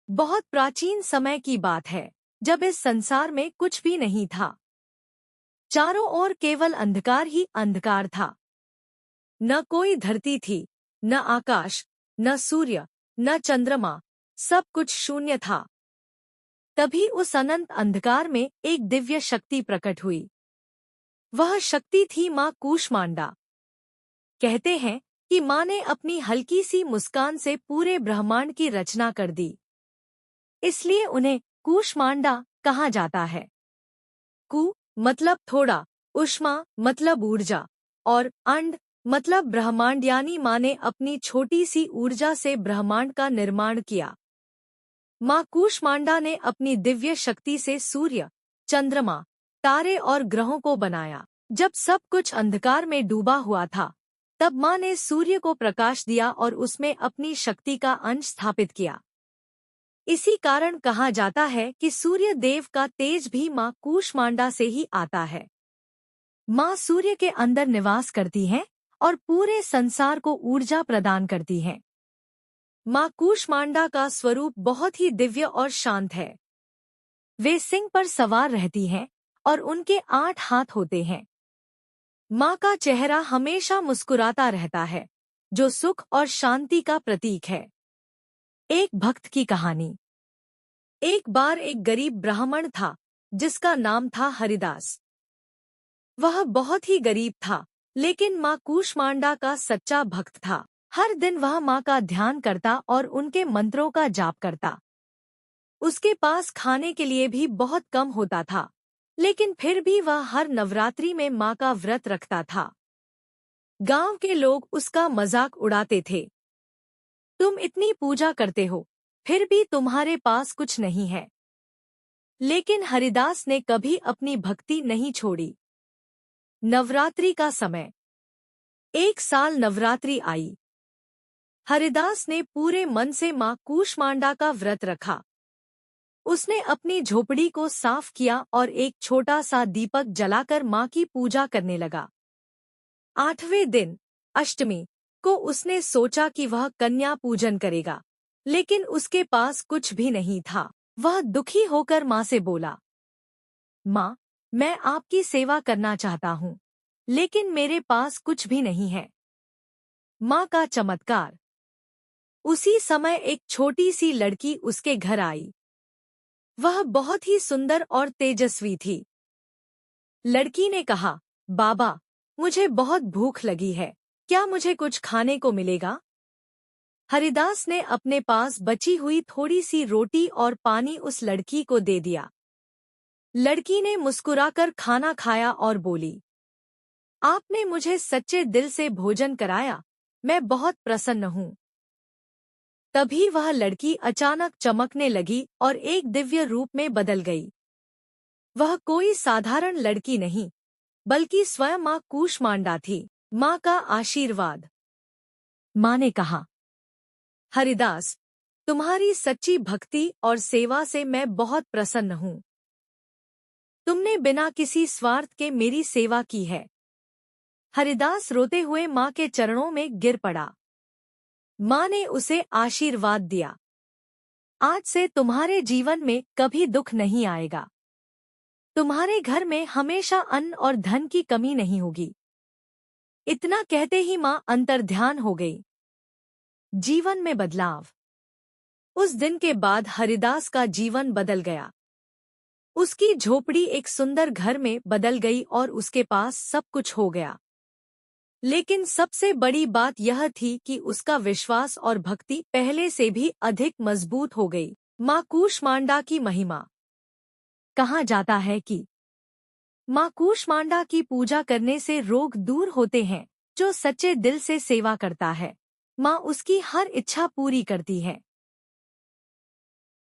बहुत प्राचीन समय की बात है, जब इस संसार में कुछ भी नहीं था। चारों ओर केवल अंधकार ही अंधकार था। न कोई धरती थी, न आकाश, न सूर्य, न चंद्रमा, सब कुछ शून्य था। तभी उस अनंत अंधकार में एक दिव्य शक्ति प्रकट हुई। वह शक्ति थी माँ कूष्मांडा। कहते हैं कि माँ ने अपनी हल्की सी मुस्कान से पूरे ब्रह्मांड की रचना कर दी। इसलिए उन्हें कूष्मांडा कहा जाता है। कु मतलब थोड़ा, उष्मा मतलब ऊर्जा और अंड मतलब ब्रह्मांड, यानी माँ ने अपनी छोटी सी ऊर्जा से ब्रह्मांड का निर्माण किया। माँ कूष्मांडा ने अपनी दिव्य शक्ति से सूर्य, चंद्रमा, तारे और ग्रहों को बनाया। जब सब कुछ अंधकार में डूबा हुआ था, तब माँ ने सूर्य को प्रकाश दिया और उसमें अपनी शक्ति का अंश स्थापित किया। इसी कारण कहा जाता है कि सूर्य देव का तेज भी माँ कूष्मांडा से ही आता है। माँ सूर्य के अंदर निवास करती हैं और पूरे संसार को ऊर्जा प्रदान करती हैं। माँ कूष्मांडा का स्वरूप बहुत ही दिव्य और शांत है। वे सिंह पर सवार रहती हैं और उनके 8 हाथ होते हैं। माँ का चेहरा हमेशा मुस्कुराता रहता है, जो सुख और शांति का प्रतीक है। एक भक्त की कहानी। एक बार एक गरीब ब्राह्मण था, जिसका नाम था हरिदास। वह बहुत ही गरीब था, लेकिन माँ कूष्मांडा का सच्चा भक्त था। हर दिन वह माँ का ध्यान करता और उनके मंत्रों का जाप करता। उसके पास खाने के लिए भी बहुत कम होता था, लेकिन फिर भी वह हर नवरात्रि में माँ का व्रत रखता था। गांव के लोग उसका मजाक उड़ाते थे। तुम इतनी पूजा करते हो, फिर भी तुम्हारे पास कुछ नहीं है। लेकिन हरिदास ने कभी अपनी भक्ति नहीं छोड़ी। नवरात्रि का समय। एक साल नवरात्रि आई। हरिदास ने पूरे मन से माँ कूष्मांडा का व्रत रखा। उसने अपनी झोपड़ी को साफ किया और एक छोटा सा दीपक जलाकर माँ की पूजा करने लगा। 8वें दिन, अष्टमी को उसने सोचा कि वह कन्या पूजन करेगा, लेकिन उसके पास कुछ भी नहीं था। वह दुखी होकर माँ से बोला, माँ, मैं आपकी सेवा करना चाहता हूँ, लेकिन मेरे पास कुछ भी नहीं है। माँ का चमत्कार। उसी समय एक छोटी सी लड़की उसके घर आई। वह बहुत ही सुंदर और तेजस्वी थी। लड़की ने कहा, बाबा, मुझे बहुत भूख लगी है, क्या मुझे कुछ खाने को मिलेगा? हरिदास ने अपने पास बची हुई थोड़ी सी रोटी और पानी उस लड़की को दे दिया। लड़की ने मुस्कुराकर खाना खाया और बोली, आपने मुझे सच्चे दिल से भोजन कराया, मैं बहुत प्रसन्न हूँ। तभी वह लड़की अचानक चमकने लगी और एक दिव्य रूप में बदल गई। वह कोई साधारण लड़की नहीं, बल्कि स्वयं माँ कूष्मांडा थी। माँ का आशीर्वाद। माँ ने कहा, हरिदास, तुम्हारी सच्ची भक्ति और सेवा से मैं बहुत प्रसन्न हूँ। तुमने बिना किसी स्वार्थ के मेरी सेवा की है। हरिदास रोते हुए माँ के चरणों में गिर पड़ा। माँ ने उसे आशीर्वाद दिया, आज से तुम्हारे जीवन में कभी दुख नहीं आएगा। तुम्हारे घर में हमेशा अन्न और धन की कमी नहीं होगी। इतना कहते ही माँ अंतर्ध्यान हो गई। जीवन में बदलाव। उस दिन के बाद हरिदास का जीवन बदल गया। उसकी झोपड़ी एक सुंदर घर में बदल गई और उसके पास सब कुछ हो गया। लेकिन सबसे बड़ी बात यह थी कि उसका विश्वास और भक्ति पहले से भी अधिक मजबूत हो गई। माँ कूष्मांडा की महिमा। कहा जाता है कि माँ कूष्मांडा की पूजा करने से रोग दूर होते हैं। जो सच्चे दिल से सेवा करता है, माँ उसकी हर इच्छा पूरी करती है।